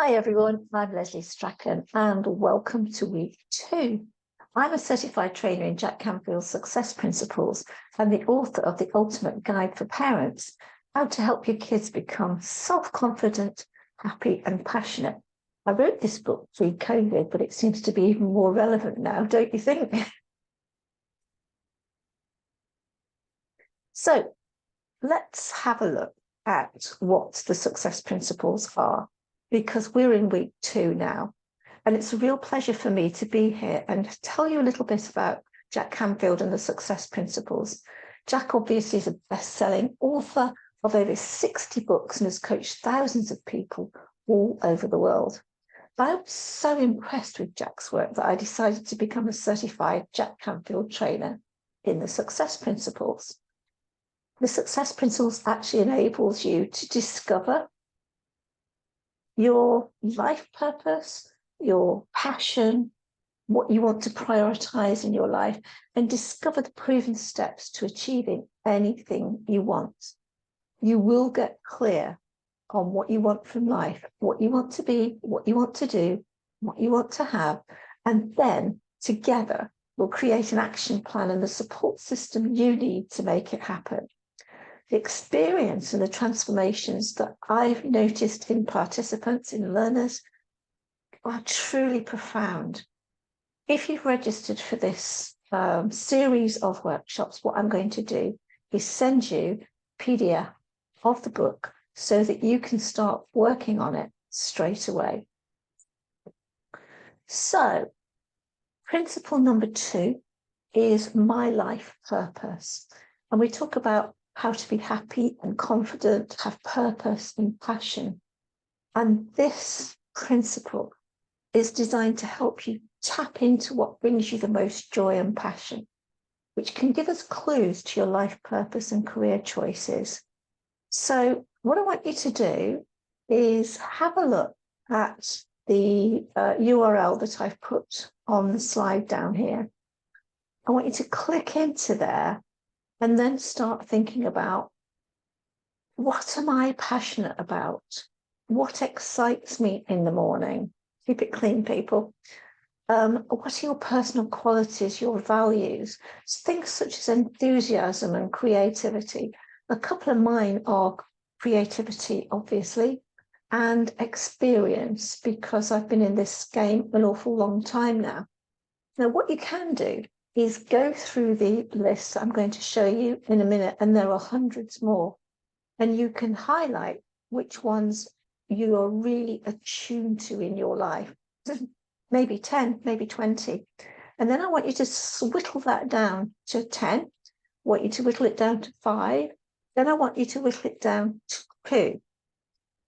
Hi everyone, I'm Leslie Strachan and welcome to week 2. I'm a certified trainer in Jack Canfield's Success Principles and the author of the Ultimate Guide for Parents, how to help your kids become self-confident, happy and passionate. I wrote this book pre-COVID, but it seems to be even more relevant now, don't you think? So let's have a look at what the Success Principles are, because we're in week 2 now. And it's a real pleasure for me to be here and tell you a little bit about Jack Canfield and the Success Principles. Jack obviously is a best-selling author of over 60 books and has coached thousands of people all over the world. I was so impressed with Jack's work that I decided to become a certified Jack Canfield trainer in the Success Principles. The Success Principles actually enables you to discover your life purpose, your passion, what you want to prioritize in your life, and discover the proven steps to achieving anything you want. You will get clear on what you want from life, what you want to be, what you want to do, what you want to have, and then together we'll create an action plan and the support system you need to make it happen. The experience and the transformations that I've noticed in participants, in learners, are truly profound. If you've registered for this series of workshops, what I'm going to do is send you a PDF of the book so that you can start working on it straight away. So, principle number 2 is my life purpose. And we talk about how to be happy and confident, have purpose and passion. And this principle is designed to help you tap into what brings you the most joy and passion, which can give us clues to your life purpose and career choices. So what I want you to do is have a look at the URL that I've put on the slide down here. I want you to click into there and then start thinking about, what am I passionate about? What excites me in the morning? Keep it clean, people. What are your personal qualities, your values? Things such as enthusiasm and creativity. A couple of mine are creativity, obviously, and experience, because I've been in this game an awful long time now. Now, what you can do is go through the list I'm going to show you in a minute, and there are hundreds more, and you can highlight which ones you are really attuned to in your life. Maybe 10, maybe 20. And then I want you to whittle that down to 10. I want you to whittle it down to 5. Then I want you to whittle it down to 2.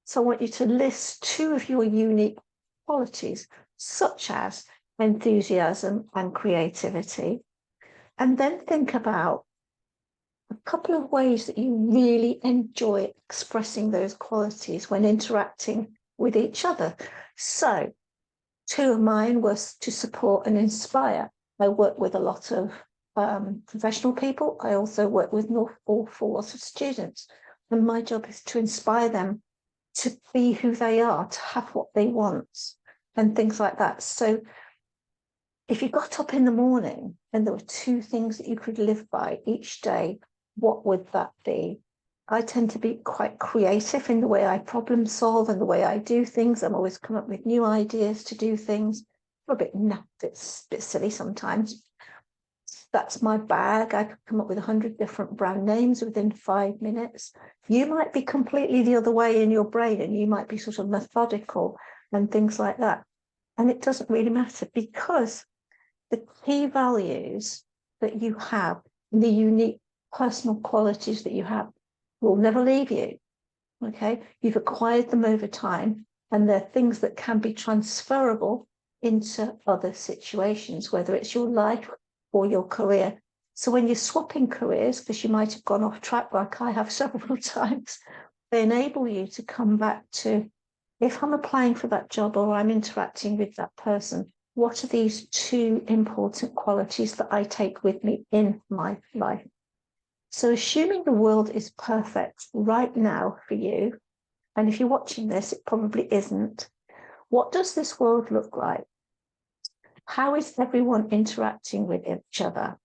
So I want you to list 2 of your unique qualities, such as enthusiasm and creativity. And then think about a couple of ways that you really enjoy expressing those qualities when interacting with each other. So 2 of mine was to support and inspire. I work with a lot of professional people. I also work with an awful lot of students. And my job is to inspire them to be who they are, to have what they want, and things like that. So if you got up in the morning and there were 2 things that you could live by each day, what would that be? I tend to be quite creative in the way I problem solve and the way I do things. I'm always coming up with new ideas to do things. I'm a bit silly sometimes. That's my bag. I could come up with 100 different brand names within 5 minutes. You might be completely the other way in your brain, and you might be sort of methodical and things like that. And it doesn't really matter, because the key values that you have, the unique personal qualities that you have, will never leave you. Okay, you've acquired them over time, and they're things that can be transferable into other situations, whether it's your life or your career. So when you're swapping careers, because you might have gone off track like I have several times, they enable you to come back to, if I'm applying for that job or I'm interacting with that person, what are these 2 important qualities that I take with me in my life? So assuming the world is perfect right now for you, and if you're watching this, it probably isn't, What does this world look like? How is everyone interacting with each other?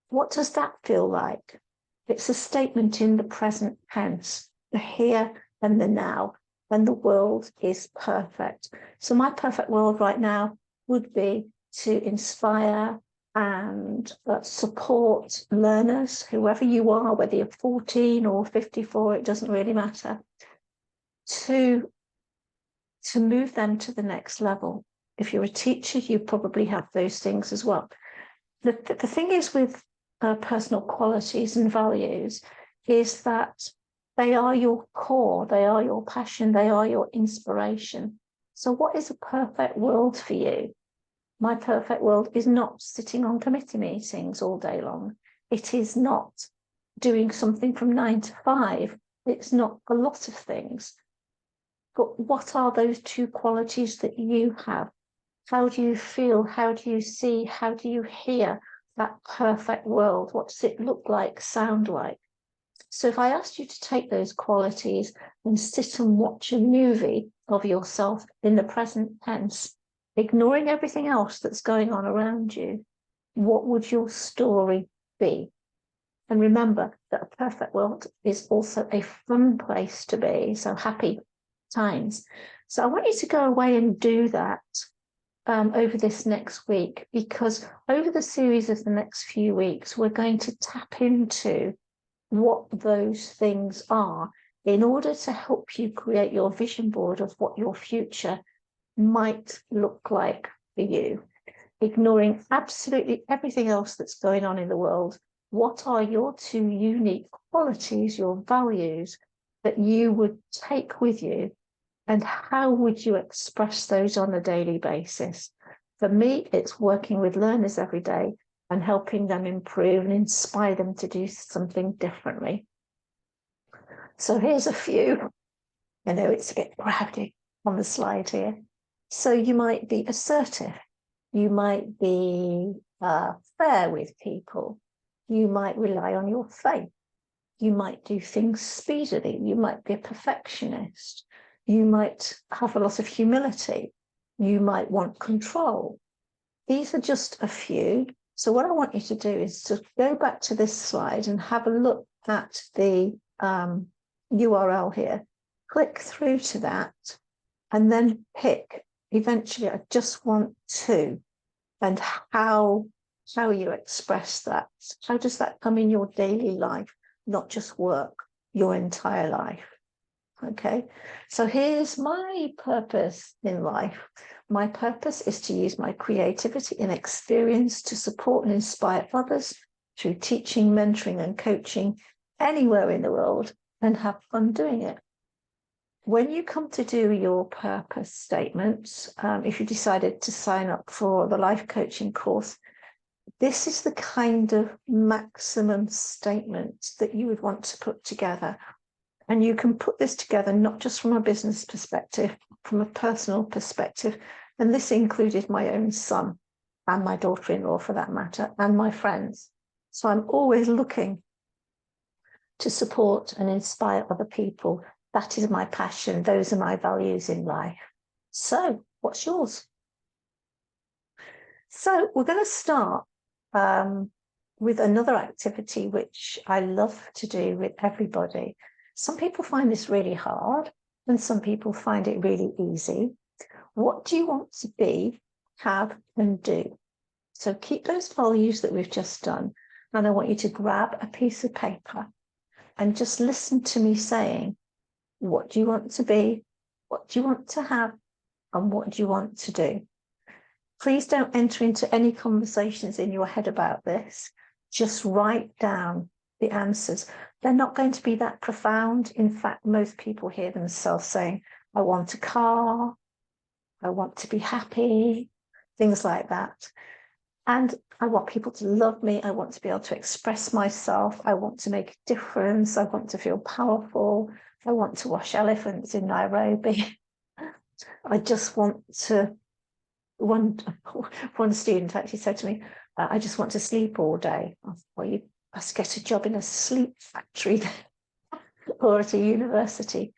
What does that feel like? It's a statement in the present tense, the here and the now, and the world is perfect. So my perfect world right now would be to inspire and support learners, whoever you are, whether you're 14 or 54, it doesn't really matter, to move them to the next level. If you're a teacher, you probably have those things as well. The thing is with personal qualities and values is that they are your core, they are your passion, they are your inspiration. So what is a perfect world for you? My perfect world is not sitting on committee meetings all day long. It is not doing something from 9 to 5. It's not a lot of things. But what are those two qualities that you have? How do you feel? How do you see? How do you hear that perfect world? What does it look like, sound like? So if I asked you to take those qualities and sit and watch a movie of yourself in the present tense, ignoring everything else that's going on around you, what would your story be? And remember that a perfect world is also a fun place to be, so happy times. So I want you to go away and do that over this next week, because over the series of the next few weeks, we're going to tap into what those things are in order to help you create your vision board of what your future might look like for you, ignoring absolutely everything else that's going on in the world. What are your two unique qualities, your values that you would take with you, and how would you express those on a daily basis? For me, it's working with learners every day and helping them improve and inspire them to do something differently. So here's a few. I know it's a bit crowded on the slide here. So you might be assertive. You might be fair with people. You might rely on your faith. You might do things speedily. You might be a perfectionist. You might have a lot of humility. You might want control. These are just a few. So what I want you to do is to go back to this slide and have a look at the URL here. Click through to that and then pick, eventually, I just want to, and how you express that. How does that come in your daily life, not just work, your entire life? Okay, so here's my purpose in life. My purpose is to use my creativity and experience to support and inspire others through teaching, mentoring, and coaching anywhere in the world, and have fun doing it. When you come to do your purpose statements, if you decided to sign up for the life coaching course, this is the kind of maximum statement that you would want to put together. And you can put this together not just from a business perspective, from a personal perspective. And this included my own son and my daughter-in-law, for that matter, and my friends. So I'm always looking to support and inspire other people. That is my passion. Those are my values in life. So what's yours? So we're going to start with another activity which I love to do with everybody. Some people find this really hard and some people find it really easy. What do you want to be, have, and do? So keep those values that we've just done, and I want you to grab a piece of paper and just listen to me saying, what do you want to be? What do you want to have? And what do you want to do? Please don't enter into any conversations in your head about this. Just write down the answers. They're not going to be that profound. In fact, most people hear themselves saying, I want a car, I want to be happy, things like that. And I want people to love me. I want to be able to express myself. I want to make a difference. I want to feel powerful. I want to wash elephants in Nairobi. I just want to, one student actually said to me, I just want to sleep all day. I thought, well, you must get a job in a sleep factory or at a university.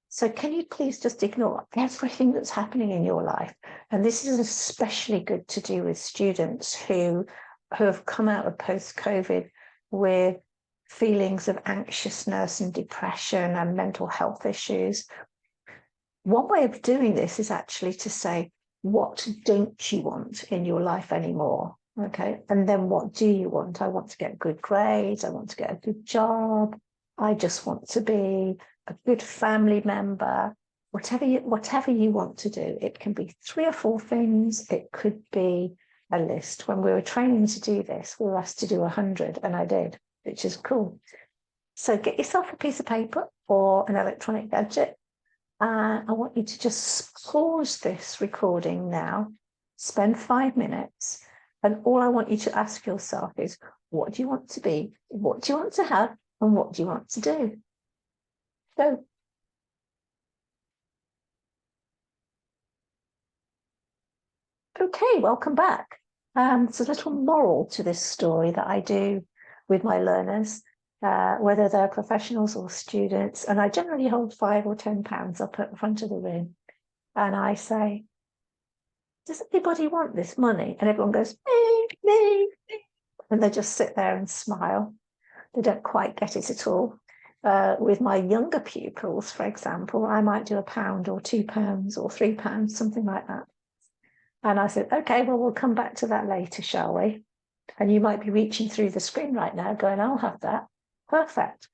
So can you please just ignore everything that's happening in your life? And this is especially good to do with students who have come out of post-COVID with feelings of anxiousness and depression and mental health issues. One way of doing this is actually to say, what don't you want in your life anymore? Okay. And then what do you want? I want to get good grades. I want to get a good job. I just want to be a good family member. Whatever you want to do. It can be 3 or 4 things. It could be a list. When we were training to do this, we were asked to do 100, and I did, which is cool. So get yourself a piece of paper or an electronic gadget. I want you to just pause this recording now, spend 5 minutes, and all I want you to ask yourself is, what do you want to be? What do you want to have? And what do you want to do? So, okay, welcome back. There's a little moral to this story that I do with my learners, whether they're professionals or students, and I generally hold £5 or £10 up at the front of the room, and I say, does anybody want this money? And everyone goes, me, and they just sit there and smile. They don't quite get it at all. With my younger pupils, for example, I might do £1 or £2 or £3, something like that. And I said, okay, well, we'll come back to that later, shall we? And you might be reaching through the screen right now going, I'll have that. Perfect.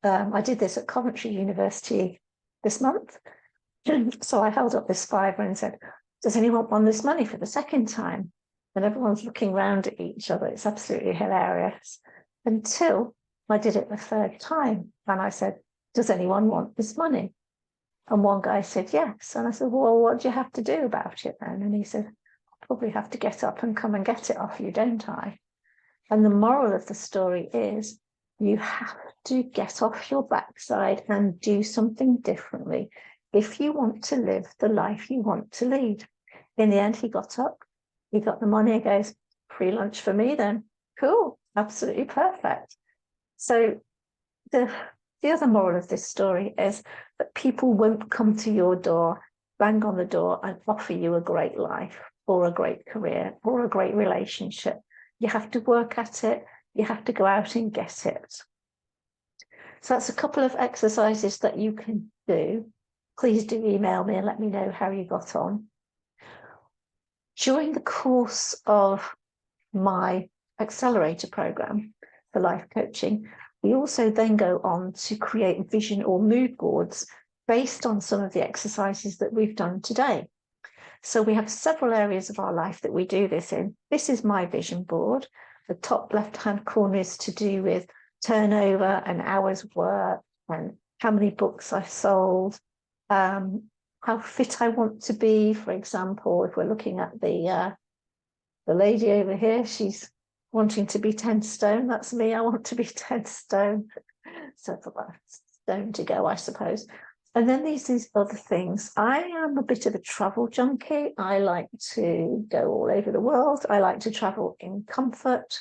I did this at Coventry University this month. So I held up this £5 and said, does anyone want this money for the second time? And everyone's looking around at each other. It's absolutely hilarious. Until I did it the 3rd time. And I said, does anyone want this money? And one guy said, yes. And I said, well, what do you have to do about it then? And he said, I'll probably have to get up and come and get it off you, don't I? And the moral of the story is, you have to get off your backside and do something differently if you want to live the life you want to lead. In the end, he got up, he got the money, he goes, free lunch for me then. Cool, absolutely perfect. So the other moral of this story is that people won't come to your door, bang on the door and offer you a great life or a great career or a great relationship. You have to work at it. You have to go out and get it. So that's a couple of exercises that you can do. Please do email me and let me know how you got on. During the course of my accelerator program for life coaching, we also then go on to create vision or mood boards based on some of the exercises that we've done today. So we have several areas of our life that we do this in. This is my vision board. The top left-hand corner is to do with turnover and hours worked and how many books I've sold, how fit I want to be. For example, if we're looking at the lady over here, she's wanting to be 10 stone. That's me. I want to be 10 stone. So for that stone to go, I suppose. And then these other things. I am a bit of a travel junkie. I like to go all over the world. I like to travel in comfort.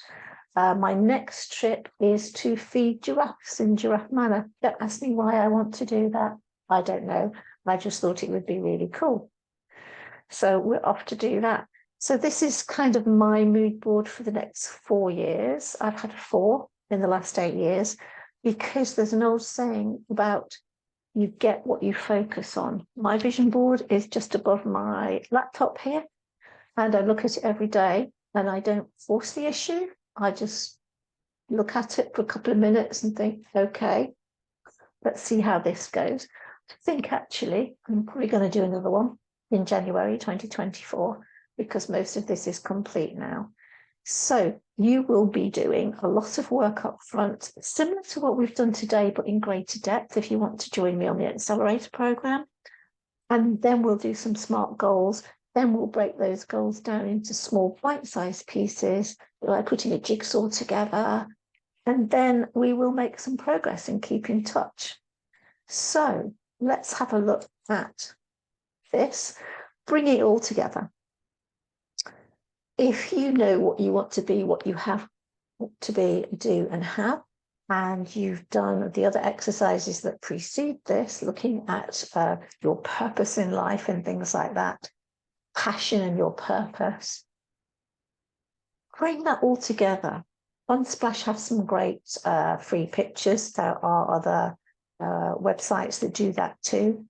My next trip is to feed giraffes in Giraffe Manor. Don't ask me why I want to do that. I don't know. I just thought it would be really cool. So we're off to do that. So this is kind of my mood board for the next 4 years. I've had 4 in the last 8 years, because there's an old saying about you get what you focus on. My vision board is just above my laptop here, and I look at it every day, and I don't force the issue. I just look at it for a couple of minutes and think, okay, let's see how this goes. I think actually I'm probably going to do another one in January 2024, because most of this is complete now. So you will be doing a lot of work up front, similar to what we've done today, but in greater depth if you want to join me on the accelerator program. And then we'll do some SMART goals. Then we'll break those goals down into small bite-sized pieces, like putting a jigsaw together. And then we will make some progress and keep in touch. So let's have a look at this, bring it all together. If you know what you want to be, what you have to be, do and have, and you've done the other exercises that precede this, looking at your purpose in life and things like that, passion and your purpose, bring that all together. Unsplash have some great free pictures. There are other websites that do that too.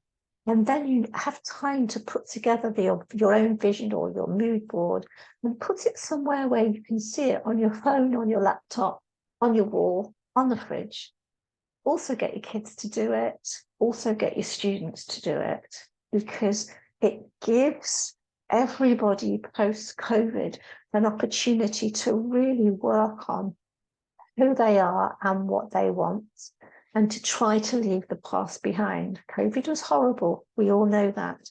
And then you have time to put together your own vision or your mood board and put it somewhere where you can see it on your phone, on your laptop, on your wall, on the fridge. Also get your kids to do it. Also get your students to do it, because it gives everybody post-COVID an opportunity to really work on who they are and what they want, and to try to leave the past behind. COVID was horrible. We all know that.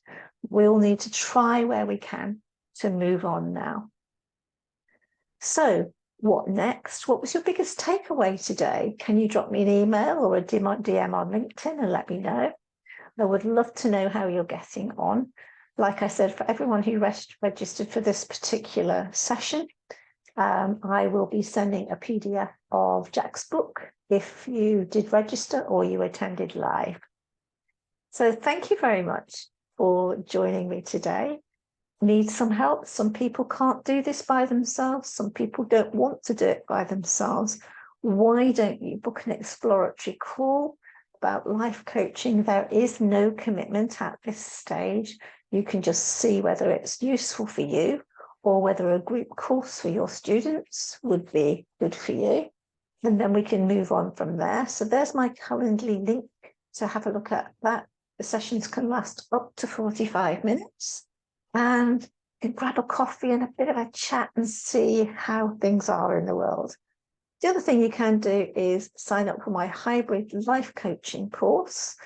We all need to try where we can to move on now. So what next? What was your biggest takeaway today? Can you drop me an email or a DM on LinkedIn and let me know? I would love to know how you're getting on. Like I said, for everyone who registered for this particular session, I will be sending a PDF of Jack's book if you did register or you attended live. So thank you very much for joining me today. Need some help? Some people can't do this by themselves. Some people don't want to do it by themselves. Why don't you book an exploratory call about life coaching? There is no commitment at this stage. You can just see whether it's useful for you or whether a group course for your students would be good for you. And then we can move on from there. So there's my Calendly link to have a look at that. The sessions can last up to 45 minutes. And you can grab a coffee and a bit of a chat and see how things are in the world. The other thing you can do is sign up for my hybrid life coaching course.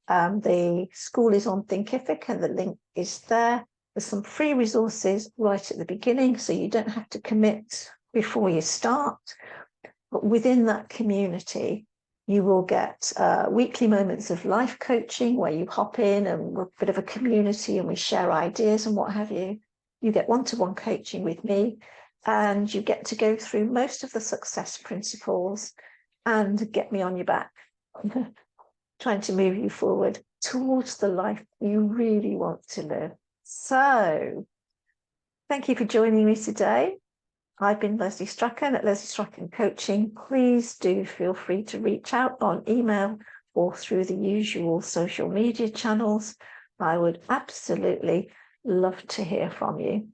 The school is on Thinkific and the link is there. There's some free resources right at the beginning, so you don't have to commit before you start. But within that community, you will get weekly moments of life coaching where you hop in and we're a bit of a community and we share ideas and what have you. You get one-to-one coaching with me, and you get to go through most of the success principles and get me on your back, trying to move you forward towards the life you really want to live. So thank you for joining me today. I've been Leslie Strachan at Leslie Strachan Coaching. Please do feel free to reach out on email or through the usual social media channels. I would absolutely love to hear from you.